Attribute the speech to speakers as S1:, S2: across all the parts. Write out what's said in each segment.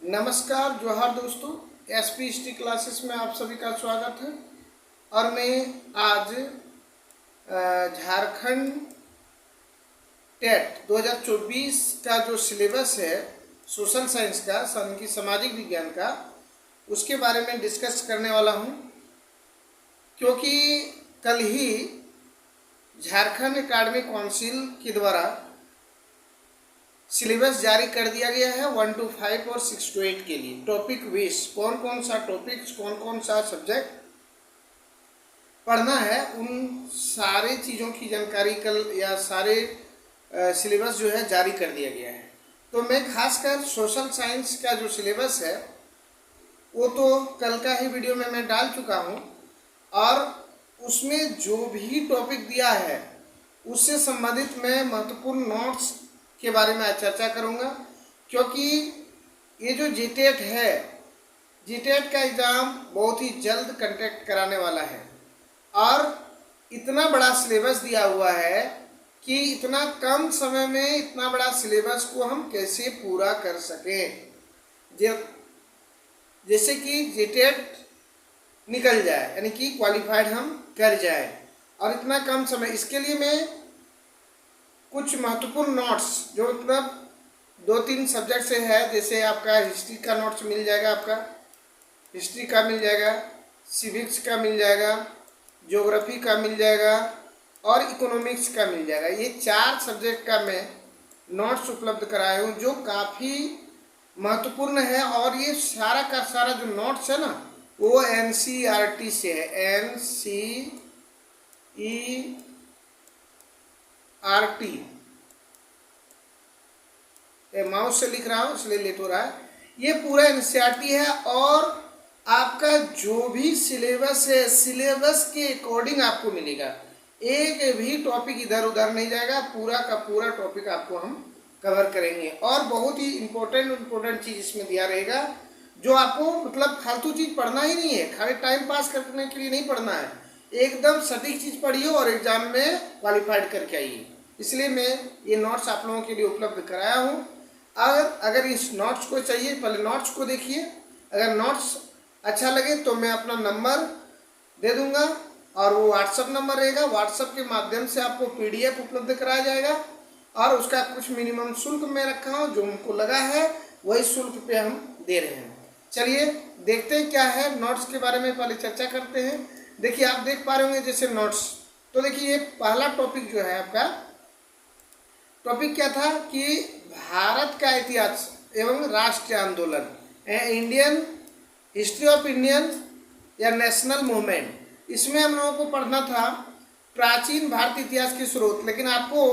S1: नमस्कार, जोहार दोस्तों। एसपी हिस्ट्री क्लासेस में आप सभी का स्वागत है। और मैं आज झारखंड टेट 2024 का जो सिलेबस है सोशल साइंस का, यानी कि सामाजिक विज्ञान का, उसके बारे में डिस्कस करने वाला हूं, क्योंकि कल ही झारखंड एकेडमिक काउंसिल के द्वारा सिलेबस जारी कर दिया गया है 1 to 5 और 6 to 8 के लिए। टॉपिक वेस कौन कौन सा टॉपिक्स, कौन कौन सा सब्जेक्ट पढ़ना है, उन सारे चीज़ों की जानकारी कल या सारे सिलेबस जो है जारी कर दिया गया है। तो मैं खासकर सोशल साइंस का जो सिलेबस है वो तो कल का ही वीडियो में मैं डाल चुका हूँ, और उसमें जो भी टॉपिक दिया है उससे संबंधित मैं महत्वपूर्ण नोट्स के बारे में आज चर्चा करूंगा। क्योंकि ये जो जीटेट है, जीटेट का एग्ज़ाम बहुत ही जल्द कंडक्ट कराने वाला है, और इतना बड़ा सिलेबस दिया हुआ है कि इतना कम समय में इतना बड़ा सिलेबस को हम कैसे पूरा कर सकें, जैसे कि जीटेट निकल जाए, यानी कि क्वालिफाइड हम कर जाए, और इतना कम समय। इसके लिए मैं कुछ महत्वपूर्ण नोट्स जो मतलब 2-3 सब्जेक्ट से है, जैसे आपका हिस्ट्री का नोट्स मिल जाएगा, आपका हिस्ट्री का मिल जाएगा, सिविक्स का मिल जाएगा, ज्योग्राफी का मिल जाएगा और इकोनॉमिक्स का मिल जाएगा। ये 4 सब्जेक्ट का मैं नोट्स उपलब्ध कराया हूँ जो काफ़ी महत्वपूर्ण है। और ये सारा का सारा जो नोट्स है ना, वो NCERT से है, NCERT। माउस से लिख रहा हूँ इसलिए लेट हो रहा है। ये पूरा NCERT है, और आपका जो भी सिलेबस है, सिलेबस के अकॉर्डिंग आपको मिलेगा। एक भी टॉपिक इधर उधर नहीं जाएगा, पूरा का पूरा टॉपिक आपको हम कवर करेंगे। और बहुत ही इम्पोर्टेंट चीज़ इसमें दिया रहेगा, जो आपको मतलब फालतू चीज़ पढ़ना ही नहीं है, खाली टाइम पास करने के लिए नहीं पढ़ना है, एकदम सटीक चीज़ पढ़िए और एग्जाम में क्वालिफाइड करके आइए। इसलिए मैं ये नोट्स आप लोगों के लिए उपलब्ध कराया हूँ। अगर इस नोट्स को चाहिए, पहले नोट्स को देखिए। अगर नोट्स अच्छा लगे तो मैं अपना नंबर दे दूंगा, और वो व्हाट्सअप नंबर रहेगा। व्हाट्सअप के माध्यम से आपको PDF उपलब्ध कराया जाएगा, और उसका कुछ मिनिमम शुल्क मैं रखा हूँ, जो उनको लगा है वही शुल्क पे हम दे रहे हैं। चलिए देखते हैं क्या है नोट्स के बारे में, पहले चर्चा करते हैं। देखिए, आप देख पा रहे होंगे जैसे नोट्स, तो देखिए ये पहला टॉपिक जो है आपका, टॉपिक क्या था कि भारत का इतिहास एवं राष्ट्रीय आंदोलन, इंडियन हिस्ट्री ऑफ इंडियन या नेशनल मूवमेंट। इसमें हम लोगों को पढ़ना था प्राचीन भारतीय इतिहास के स्रोत, लेकिन आपको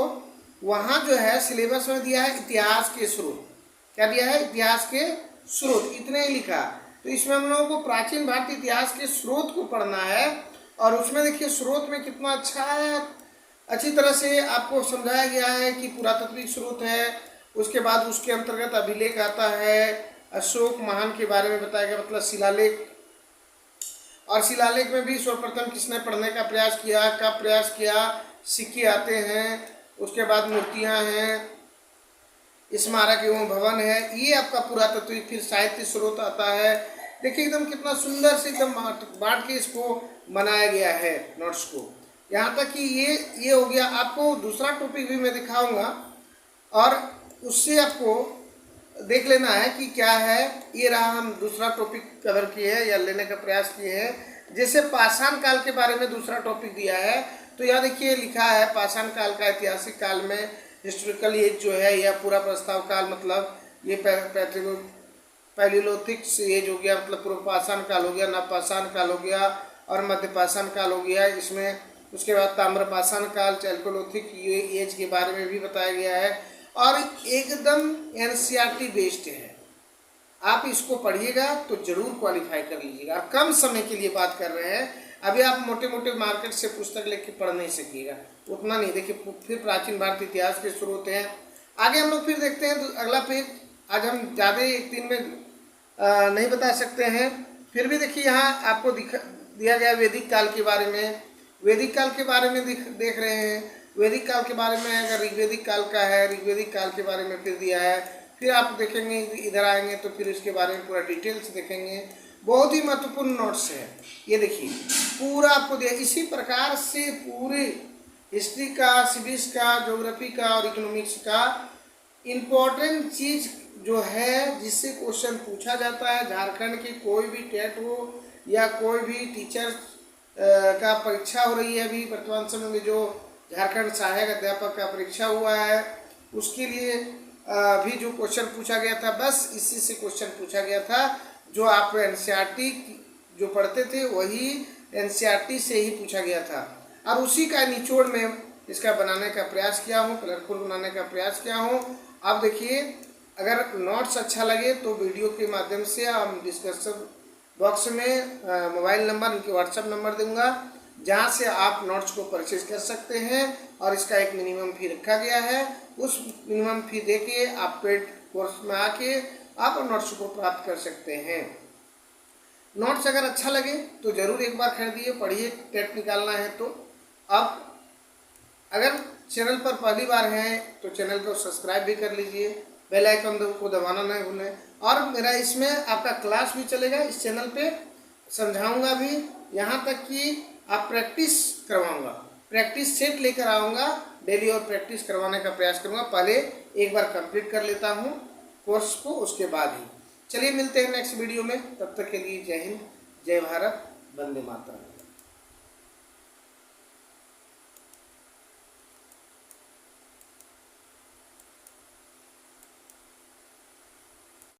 S1: वहाँ जो है सिलेबस में दिया है इतिहास के स्रोत। क्या दिया है? इतिहास के स्रोत, इतने ही लिखा। तो इसमें हम लोगों को प्राचीन भारतीय इतिहास के स्रोत को पढ़ना है, और उसमें देखिए स्रोत में कितना अच्छी तरह से आपको समझाया गया है कि पुरातात्विक स्रोत है, उसके बाद उसके अंतर्गत अभिलेख आता है, अशोक महान के बारे में बताया गया, मतलब शिलालेख। और शिलालेख में भी सर्वप्रथम किसने पढ़ने का प्रयास किया, कब प्रयास किया, सिक्के आते हैं, उसके बाद मूर्तियां हैं, स्मारक एवं भवन है, ये आपका पुरातत्विक। फिर साहित्य स्रोत आता है। देखिए एकदम कितना सुंदर से एकदम बांट के इसको बनाया गया है नोट्स को। यहाँ तक कि ये हो गया। आपको दूसरा टॉपिक भी मैं दिखाऊंगा, और उससे आपको देख लेना है कि क्या है। ये रहा, हम दूसरा टॉपिक कवर किए हैं या लेने का प्रयास किए हैं। जैसे पाषाण काल के बारे में दूसरा टॉपिक दिया है, तो यहाँ देखिए लिखा है पाषाण काल का ऐतिहासिक काल में हिस्टोरिकल एज जो है, यह पूरा प्रस्ताव काल, मतलब ये पैलियोलिथिक एज हो गया, मतलब पूर्व पाषाण काल हो गया, नवपाषाण काल हो गया, और मध्य पाषाण काल हो गया इसमें। उसके बाद ताम्रपाषाण काल, चैल्कोलिथिक एज के बारे में भी बताया गया है, और एकदम NCERT बेस्ड है। आप इसको पढ़िएगा तो जरूर क्वालिफाई कर लीजिएगा। कम समय के लिए बात कर रहे हैं, अभी आप मोटे मोटे मार्केट से पुस्तक लेके पढ़ नहीं सकिएगा, उतना नहीं। देखिए फिर प्राचीन भारतीय इतिहास के स्रोत हैं। आगे हम लोग फिर देखते हैं अगला पेज। आज हम ज़्यादा एक दिन में नहीं बता सकते हैं, फिर भी देखिए यहाँ आपको दिया गया वैदिक काल के बारे में। वैदिक काल के बारे में देख रहे हैं। वैदिक काल के बारे में अगर ऋग्वेदिक काल का है, ऋग्वेदिक काल के बारे में फिर दिया है, फिर आप देखेंगे इधर आएंगे तो फिर इसके बारे में पूरा डिटेल्स देखेंगे। बहुत ही महत्वपूर्ण नोट्स है। ये देखिए पूरा आपको दिया। इसी प्रकार से पूरे हिस्ट्री का, सिविक्स का, ज्योग्राफी का और इकोनॉमिक्स का इम्पोर्टेंट चीज जो है जिससे क्वेश्चन पूछा जाता है, झारखंड की कोई भी टेट हो या कोई भी टीचर का परीक्षा हो रही है, अभी वर्तमान समय में जो झारखंड सहायक अध्यापक का परीक्षा हुआ है उसके लिए भी जो क्वेश्चन पूछा गया था, बस इसी से क्वेश्चन पूछा गया था। जो आप एनसीईआरटी जो पढ़ते थे वही एनसीईआरटी से ही पूछा गया था और उसी का निचोड़ में इसका बनाने का प्रयास किया हूँ, कलरफुल बनाने का प्रयास किया हूँ। आप देखिए, अगर नोट्स अच्छा लगे तो वीडियो के माध्यम से हम डिस्क्रिप्शन बॉक्स में मोबाइल नंबर, उनके व्हाट्सएप नंबर दूंगा जहां से आप नोट्स को परचेज कर सकते हैं और इसका एक मिनिमम फी रखा गया है। उस मिनिमम फी देके आप पेड कोर्स में आके आप नोट्स को प्राप्त कर सकते हैं। नोट्स अगर अच्छा लगे तो ज़रूर एक बार खरीदिए, पढ़िए, टेट निकालना है तो। अब अगर चैनल पर पहली बार हैं तो चैनल को सब्सक्राइब भी कर लीजिए, बेल आइकन को दबाना नहीं भूलें। और मेरा इसमें आपका क्लास भी चलेगा, इस चैनल पे समझाऊंगा भी, यहाँ तक कि आप प्रैक्टिस करवाऊंगा, प्रैक्टिस सेट लेकर आऊँगा डेली और प्रैक्टिस करवाने का प्रयास करूँगा। पहले एक बार कंप्लीट कर लेता हूँ कोर्स को, उसके बाद ही। चलिए मिलते हैं नेक्स्ट वीडियो में, तब तक के लिए जय हिंद, जय भारत, वंदे मातरम।